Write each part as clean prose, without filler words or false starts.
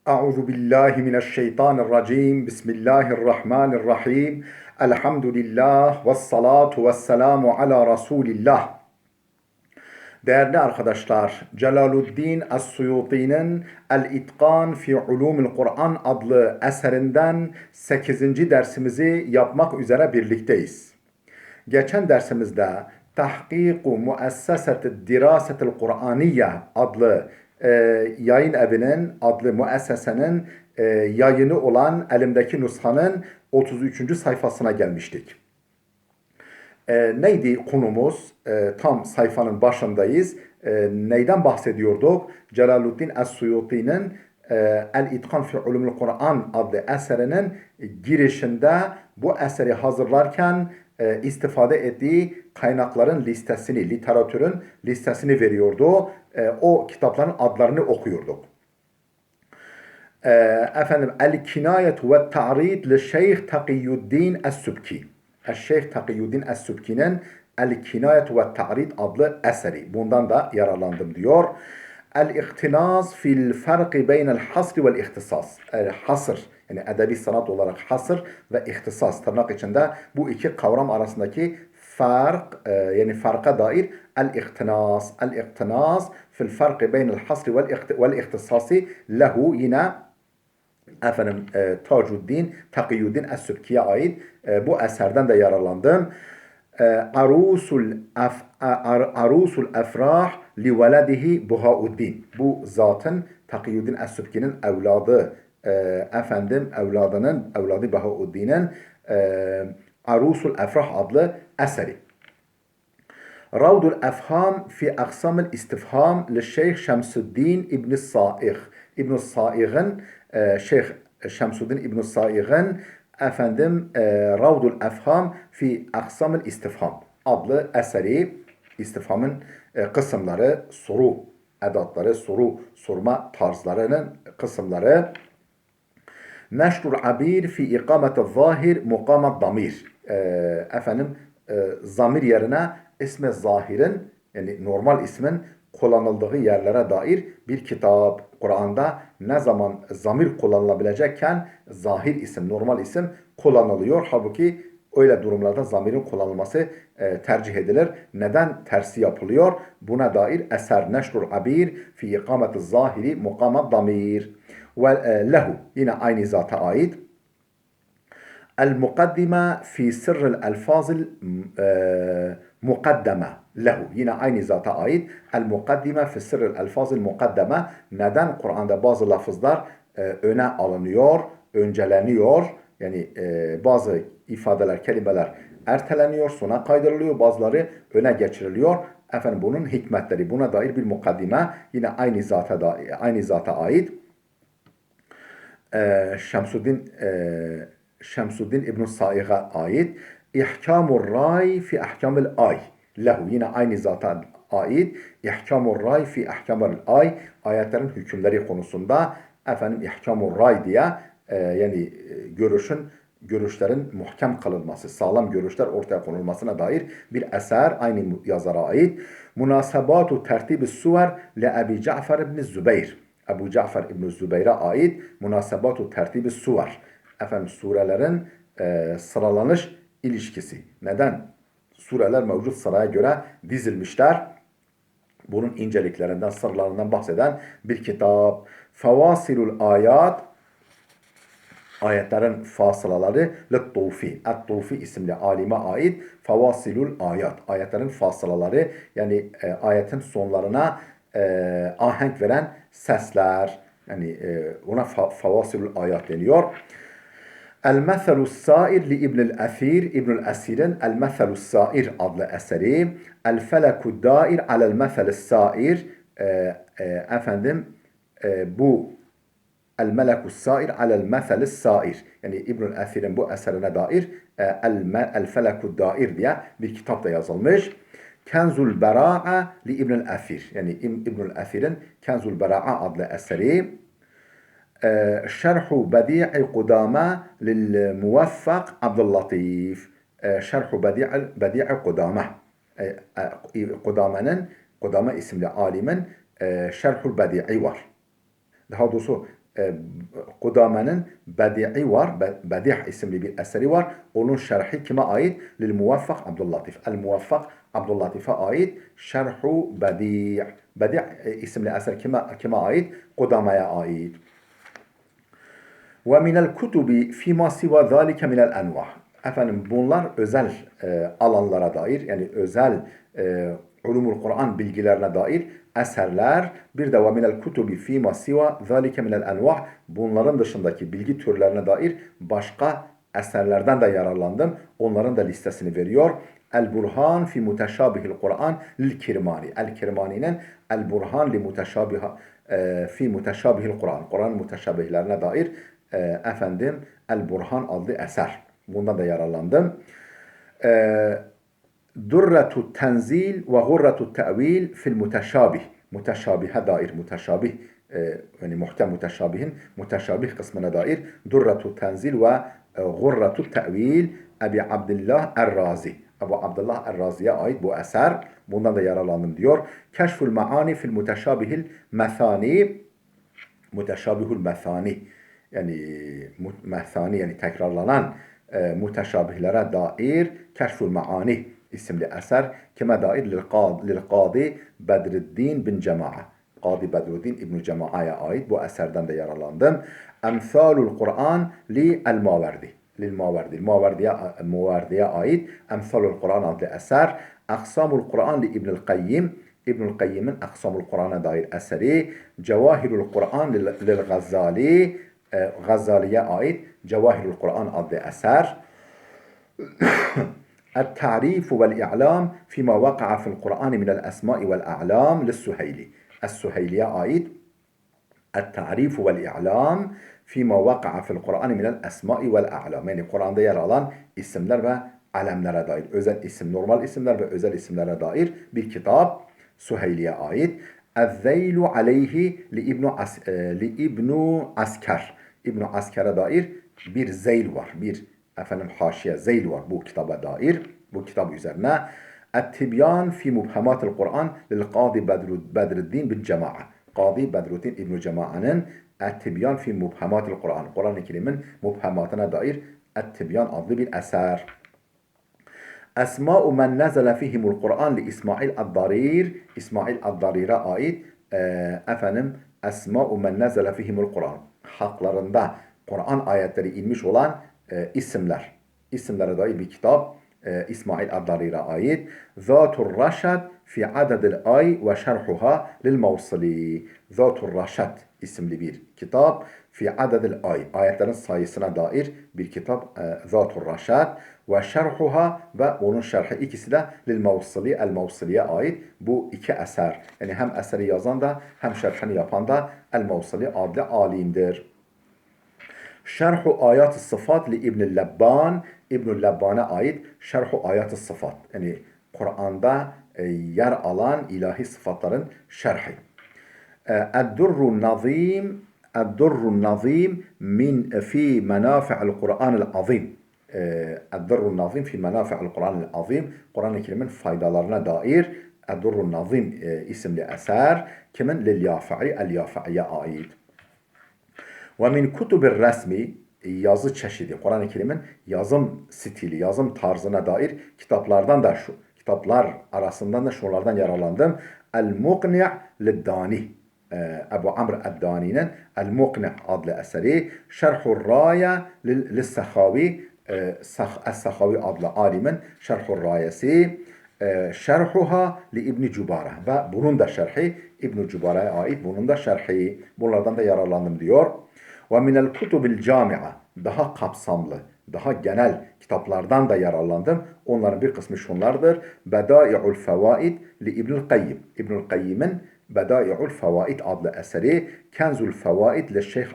Euzu billahi mineşşeytanirracim. Bismillahirrahmanirrahim. Elhamdülillah ve salatu ve selamu ala Resulillah. Değerli arkadaşlar, Celaleddin Es-Suyuti'nin El-İtkan fi Ulumul Kur'an adlı eserinden 8. dersimizi yapmak üzere birlikteyiz. Geçen dersimizde Tahkiku Muesseset Dirasetil Kur'aniye adlı yayın evinin, adlı müessesenin yayını olan elimdeki nushanın 33. sayfasına gelmiştik. Neydi konumuz? Tam sayfanın başındayız. Neyden bahsediyorduk? Celaleddin Es-Suyuti'nin El-İtkan fi Ulumul Kur'an adlı eserinin girişinde bu eseri hazırlarken istifade ettiği kaynakların listesini, literatürün listesini veriyordu. O kitapların adlarını okuyorduk. Efendim, El-Kinayet ve Ta'rid li Şeyh Takiyuddin Es-Sübki. Şeyh Takiyuddin Es-Sübki'nin El-Kinayet ve Ta'rid adlı eseri. Bundan da yararlandım diyor. El-İhtinaz fil farqi beynel hasri vel ihtisas. Hasır, yani edebi sanat olarak hasır ve ihtisas, tırnak içinde bu iki kavram arasındaki fark, yani farka dair el-ihtinas. El-ihtinas fil farqi beynel hasri vel ihtisasi lehu, yine efendim Tacuddin, Takiyuddin Es-Sübki'ye ait bu eserden de yararlandım. Arusul Efrah li veledihi Buhauddin. Bu zatın, Takiyuddin Es-Sübki'nin evladı, evladı Bahauddin'in Arusul Efrah adlı eseri. Ravdul Efham fi Aksamil İstifham li Şeyh Şemsuddin İbn-i Saih. İbn-i Saih'in, Şeyh Şemsuddin İbn-i Saih'in Ravdul Efham fi Aksamil İstifham adlı eseri, istifhamın kısımları, soru edatları, soru sorma tarzlarının kısımları. Neşrul abir fi ikamet zahir mukamet damir. Zamir yerine ismi zahirin, yani normal ismin kullanıldığı yerlere dair bir kitap. Kur'an'da ne zaman zamir kullanılabilecekken zahir isim, normal isim kullanılıyor. Halbuki öyle durumlarda zamirin kullanılması tercih edilir. Neden tersi yapılıyor? Buna dair eser Neşrul abir fi ikamet zahiri mukamet damir. Ve lehu, yine aynı zata ait. El-Mukaddime fi sirril elfazil mukaddeme lehu. Yine aynı zata ait. El-Mukaddime fi sirril elfazil mukaddeme. Neden Kur'an'da bazı lafızlar öne alınıyor, önceleniyor? Yani bazı ifadeler, kelimeler erteleniyor, sona kaydırılıyor, bazıları öne geçiriliyor. Bunun hikmetleri, buna dair bir mukaddime yine aynı zata ait. Şemsuddin İbn-i Saih'e ait. İhkamur Ray fi ahkamil ay lehu. Yine aynı zata ait. İhkamur Ray fi ahkamil ay. Ayetlerin hükümleri konusunda İhkamur Ray diye yani görüşlerin muhkem kılınması, sağlam görüşler ortaya konulmasına dair bir eser aynı yazara ait. Münasebatu tertib-i suver le Ebi Cafer ibn Zübeyr. Ebu Cafer ibn Zübeyr'e ait münasebatu tertib-i suver. Surelerin sıralanış ilişkisi. Neden? Sureler mevcut sıraya göre dizilmişler. Bunun inceliklerinden, sırlarından bahseden bir kitap. Fevasilul ayat, ayetlerin fasılaları, Lit-Tufi. Et-Tufi isimli alime ait Fevasilul ayat, ayetlerin fasılaları, yani ayetin sonlarına ahenk veren sesler, yani ona Fevasilul ayat deniyor. El-Methelus Sair li İbnül Esir. İbnül Esir'in El-Methelus Sair adlı eseri. El-Felekud Dair alel Methelus Sair. Bu El-Melekus Sair alel Methelus Sair. Yani İbnül Esir'in bu eserine dair El-Felekud Dair diye bir kitap da yazılmış. Kenzul Bera'a li İbnül Esir. Yani İbnül Esir'in Kenzul Bera'a adlı eseri. Şerhu Bedi'i Kudame lil Muvaffak Abdüllatif. Şerhu Bedi'i Kudame. Kudame isimli alimin Şerhul Bedi'i var. Daha doğrusu Kudame'nin Bedi'i var. Bedih isimli bir eseri var. Onun şerhi kime ait? Lil Muvaffak Abdüllatif. El Muvaffak Abdüllatif'e ait Şerhu Bedi'. Bedi' isimli eser kime ait? Kudame'ye ait. Ve minel kutubi fîmâ sivâ zâlike minel envâh. Efendim bunlar özel alanlara dair, yani özel ulumul Kur'an bilgilerine dair eserler. Bir de ve minel kutubi fîmâ sivâ zâlike minel envâh. Bunların dışındaki bilgi türlerine dair başka eserlerden de yararlandım. Onların da listesini veriyor. El Burhan fi muteşabihil Kur'an lil Kirmani. El Kirmani'nin El Burhan li muteşabiha fi muteşabihil Kur'an. Kur'an muteşabihlerine dair efendim El Burhan adlı eser. Bundan da yararlandım. Durretu tenzil ve gurretu te'vil fil muteşabih. Muteşabihe dair, muteşabih yani muhtem muteşabihin muteşabih kısmına dair durretu tenzil ve gurretu te'vil Ebi Abdullah Er-Razi. Ebu Abdullah Er-Razi'ye ait bu eser. Bundan da yararlandım diyor. Keşful maani fil muteşabihil methani. Muteşabihul methani. Yani methani, yani tekrarlanan muteşabihlere dair Keşful Maani isimli eser kime dair? Lil Kadi Bedreddin bin Cema'a. Kadi Bedreddin İbn-i Cema'aya ait bu eserden de yararlandım. Emsalul Kur'an li el Maverdi. Lil Maverdi. Maverdi'ye ait Emsalul Kur'an adlı eser. Aksamul Kur'an li İbnül Kayyim. İbnül Kayyim'in Aksamul Kur'an'a dair eseri. Cevahirul Kur'an lil Gazali. Gazali'ye ait Cevahirul Kur'an adlı eser. التعريف والإعلام فيما وقع في القرآن من الأسماء والأعلام للسهيلي. السهيلية ait التعريف والإعلام فيما وقع في القرآن من الأسماء والأعلام. Yani Kur'an'da yer alan isimler ve alemlere dair, özel isim, normal isimler ve özel isimlere dair bir kitap Süheyli'ye ait. اَذَّيْلُ عَلَيْهِ لِİbnu Asker. İbn-i Asker'e dair bir zeyl var. Bir haşiye zeyl var bu kitaba dair. Bu kitap üzerine. Et-Tibyan fi mubhematil Kur'an lil Kadi Bedreddin bin Cema'a. Kadi Bedreddin İbn-i Cema'nın Et-Tibyan fi mubhematil Kur'an. Kur'an-ı Kerim'in mubhematına dair Et-Tibyan adlı bir eser. Esma'u men nezele fihimul Kur'an li İsmail Ad-Darir. İsmail Ad-Darir'e ait Esma'u men nezele fihimul Kur'an. Haklarında Kur'an ayetleri inmiş olan isimler. İsimlere dair bir kitap İsmail Ad-Darir'e ait. Zatur Raşad fi adedil ay ve şerhuha lil mevsili. Zatur Raşad isimli bir kitap. Fi adedil ay. Ayetlerin sayısına dair bir kitap Zatur Raşad ve şerhuha ve onun şerhi, ikisi de lil mevsili, el mevsiliye ait. Bu iki eser. Yani hem eseri yazan da hem şerhini yapan da el mevsili adlı alimdir. Şerhu Ayat-ı Sıfat li İbn-i Lebban. İbn-i Lebban'a ait Şerhu Ayat-ı Sıfat. Yani Kur'an'da yer alan ilahi sıfatların şerhi. Eddurrun Nazim. Eddurrun Nazim min fi menafi'l Kur'an'l azim. Eddurrun Nazim fi menafi'l Kur'an'l azim. Kur'an-ı Kerim'in faydalarına dair Eddurrun Nazim isimli eser kimin? Lil Yafi'i, el Yafi'iye ait. Ve min kutubir resmi, yazı çeşidi, Kur'an-ı Kerim'in yazım stili, yazım tarzına dair kitaplar arasından da şunlardan yararlandım. El-Muqni' lid-Dani. Ebu Amr Ed-Dani'nin El-Muqni' adlı eseri. Şerhur Raya lis-Sakhavi. Es-Sakhavi adlı alimin Şerhur Rayesi. Şerhuha li İbn Cubara. Ve bunun da şerhi İbn Cubara'ya ait, bunun da şerhi. Bunlardan da yararlandım diyor. Ve minel kutubil cami'a, daha kapsamlı, daha genel kitaplardan da yararlandım. Onların bir kısmı şunlardır. Bedai'ul Fevaid li İbnül Kayyim. İbnül Kayyim'in Bedai'ul Fevaid adlı eseri. Kenzul Fevaid li Şeyh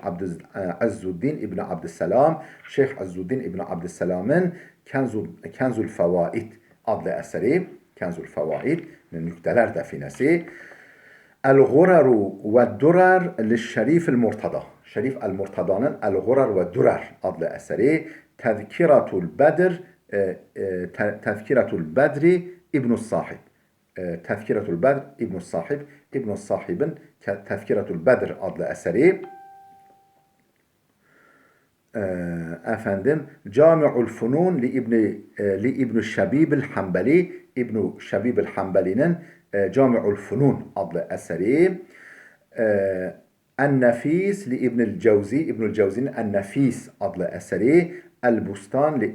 Azzuddin İbni Abdüsselam. Şeyh Azzuddin İbni Abdüsselam'ın Kenzul Fevaid adlı eseri. Kenzul Fevaid, nükteler definesi. El-Guraru ve Durar li-Şerif el-Murtada. Şerif el-Murtada'nın El-Gurar ve Durar adlı eseri. Tezkiratul Bedr, Tezkiratul Bedri İbn-i Sahib. Tezkiratul Bedr İbn-i Sahib. İbn-i Sahib'in Tezkiratul Bedr adlı eseri. efendim Cami'ul Funun li İbn Şabibil Hanbeli, İbn Şabibil Hanbeli'nin Cami'ul Funun adlı eseri. En-Nefis li İbnül Cevzi, İbnül Cevzi'nin En-Nefis adlı eseri. El-Bustan li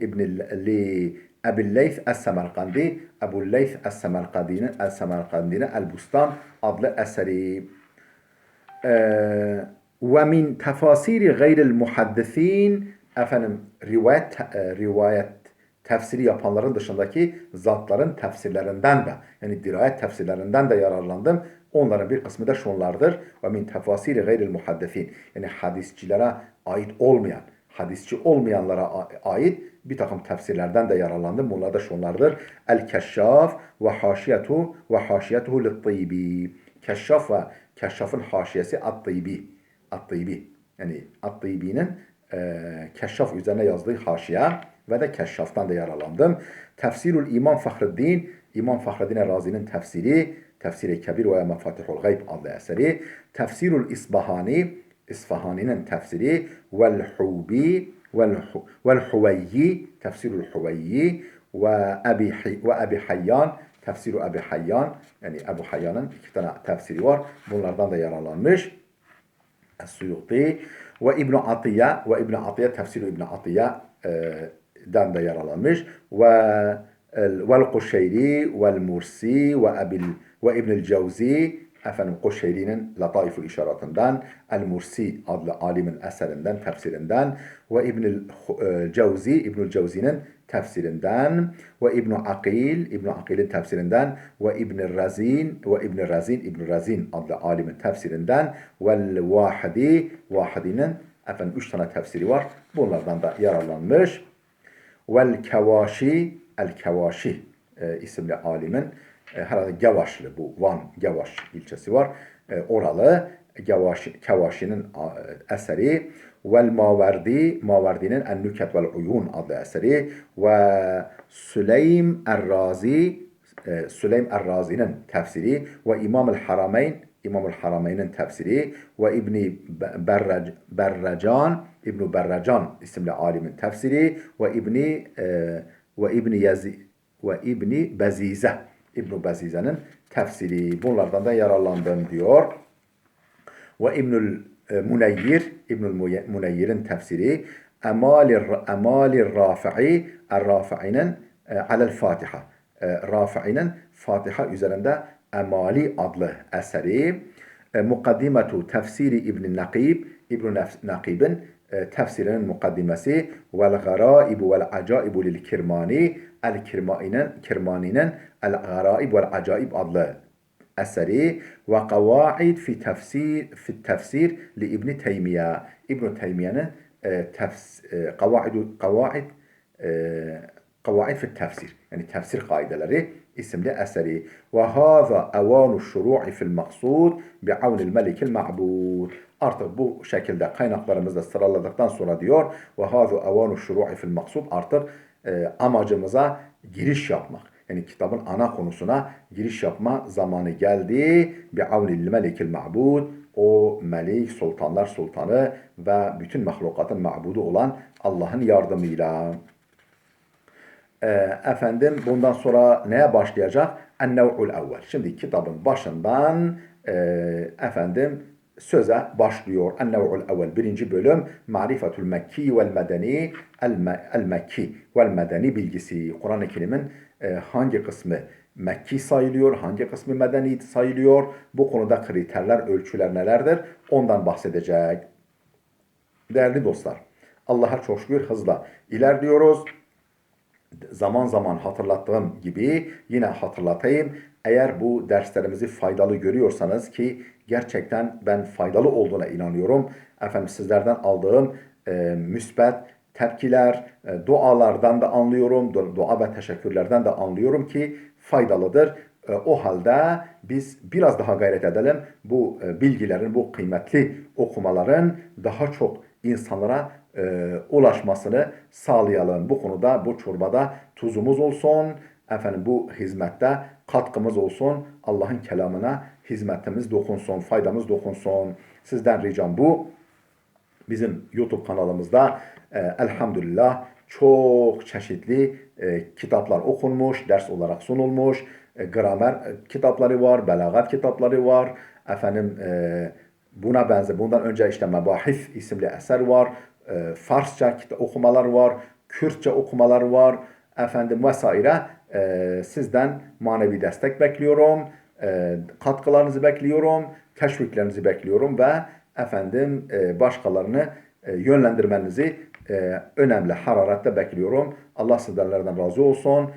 Ebu'l Leyth Es-Semerkandi, Ebu'l Leyth Es-Semerkandi'nin El-Bustan adlı eseri. Ve min tefasiri gayril muhaddisin, efendim rivayet tefsiri yapanların dışındaki zatların tefsirlerinden de, yani dirayet tefsirlerinden de yararlandım. Onların bir kısmı da şunlardır. Ve min tefasiri gayril muhaddisin, yani hadisçilere ait olmayan, hadisçi olmayanlara ait bir takım tefsirlerden de yararlandım. Bunlar da şunlardır. El-Keşşaf ve haşiyetuhu lit-Tayyibi. Keşşaf ve Keşşaf'ın haşiyesi At-Tayyibi. At-Tayyibi. Yani At-Tayyibi'nin Keşşaf üzerine yazdığı haşiye ve de Keşşaf'tan da yararlandım. Tefsirul İmam Fahreddin, İmam Fahreddin Razi'nin tefsiri, Tefsiri Kebir ve Mefatihul Gayb adlı eseri. Tefsirul İsbahani, İsfahani'nin tefsiri. Vel Huveyyi, Tefsirul Huveyyi ve Ebi Hayyan, Tefsiru Ebi Hayyan, yani Ebu Hayyan'ın iki tane tefsiri var. Bunlardan da yararlanmış. Es-Suyuti ve İbn Atiye tefsiru İbn Atiye'den de yararlanmış. Vel Kuşeyri vel Mursi ve İbnül Cevzi, efendim Kuşeyri'nin Lataiful İşaratından, El-Mursi adlı alimin eserinden, tefsirinden ve İbnül Cevzi'nin tefsirinden ve İbn Akil'in tefsirinden ve İbn Razin adlı alimin tefsirinden ve Vahidi'nin efendim 3 tane tefsiri var. Bunlardan da yararlanmış. Vel Kevaşi isimli alimin herhalde Gevaşlı, bu Van Gevaş ilçesi var. Oralı Kevaşi'nin eseri. Vel Maverdi'nin En-Nüket vel Uyun adlı eseri ve Süleym Er-Razi'nin tefsiri ve İmam-ül Harameyn'in tefsiri ve İbn Berracan isimli alimin tefsiri ve İbni Bezize, İbn Bezize'nin tefsiri. Bunlardan da yararlandım diyor. Ve İbnül Muneyyir'in tefsiri. Emalir Rafi'i, Er-Rafi'nin alel Fatiha. Rafi'nin Fatiha üzerinde Emali adlı eseri. Mukaddimetu tefsiri İbn Nakib, İbn Nakib'in tefsirinin mukaddimesi. Vel garaibu vel acaibu lil Kirmani, Kirmani'nin El Garaib vel Acaib adlı eseri ve kavaid fi tefsir li İbn Teymiye. İbn Teymiye'nin kavaid fi tefsir, yani tefsir kaideleri isimli eseri. Ve hâzâ evânu şurû'i fil maksud bi'avnil melikil ma'bud. Artık bu şekilde kaynaklarımızda sıraladıktan sonra diyor ve hâzâ evânu şurû'i fil maksud, artık amacımıza giriş yapmak. Yani kitabın ana konusuna giriş yapma zamanı geldi. Bi'avnil melikil ma'bud. O melik, sultanlar sultanı ve bütün mahlukatın ma'budu olan Allah'ın yardımıyla. Efendim bundan sonra neye başlayacak? En-Nev'ul evvel. Şimdi kitabın başından efendim söze başlıyor. En-Nev'ul evvel. Birinci bölüm Ma'rifetul Mekki vel Medeni, El-Mekki vel Medeni bilgisi. Kur'an-ı Kerim'in hangi kısmı Mekki sayılıyor, hangi kısmı Medeni sayılıyor? Bu konuda kriterler, ölçüler nelerdir? Ondan bahsedecek. Değerli dostlar, Allah'a çok şükür hızla ilerliyoruz. Zaman zaman hatırlattığım gibi yine hatırlatayım. Eğer bu derslerimizi faydalı görüyorsanız, ki gerçekten ben faydalı olduğuna inanıyorum. Efendim sizlerden aldığım müsbet tepkiler, dualardan da anlıyorum, dua ve teşekkürlerden de anlıyorum ki faydalıdır. O halde biz biraz daha gayret edelim. Bu bilgilerin, bu kıymetli okumaların daha çok insanlara ulaşmasını sağlayalım. Bu konuda, bu çorbada tuzumuz olsun. Efendim bu hizmette katkımız olsun. Allah'ın kelamına hizmetimiz dokunsun, faydamız dokunsun. Sizden ricam bu. bizim YouTube kanalımızda elhamdülillah çok çeşitli kitaplar okunmuş, ders olarak sunulmuş. Gramer kitapları var, belagat kitapları var. Efendim buna benzer, bundan önce işte Mebahis isimli eser var. Farsça okumalar var, Kürtçe okumalar var. Efendim vesaire. Sizden manevi destek bekliyorum. Katkılarınızı bekliyorum. Teşviklerinizi bekliyorum ve efendim başkalarını yönlendirmenizi önemli hararetle bekliyorum. Allah sizlerden razı olsun.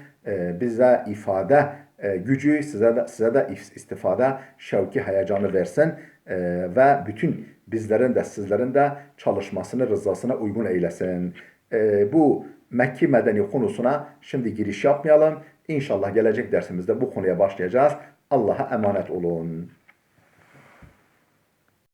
Bize ifade gücü, size de istifade şevki, heyecanı versin ve bütün bizlerin de sizlerin de çalışmasını rızasına uygun eylesin. Bu Mekki medeni konusuna şimdi giriş yapmayalım. İnşallah gelecek dersimizde bu konuya başlayacağız. Allah'a emanet olun.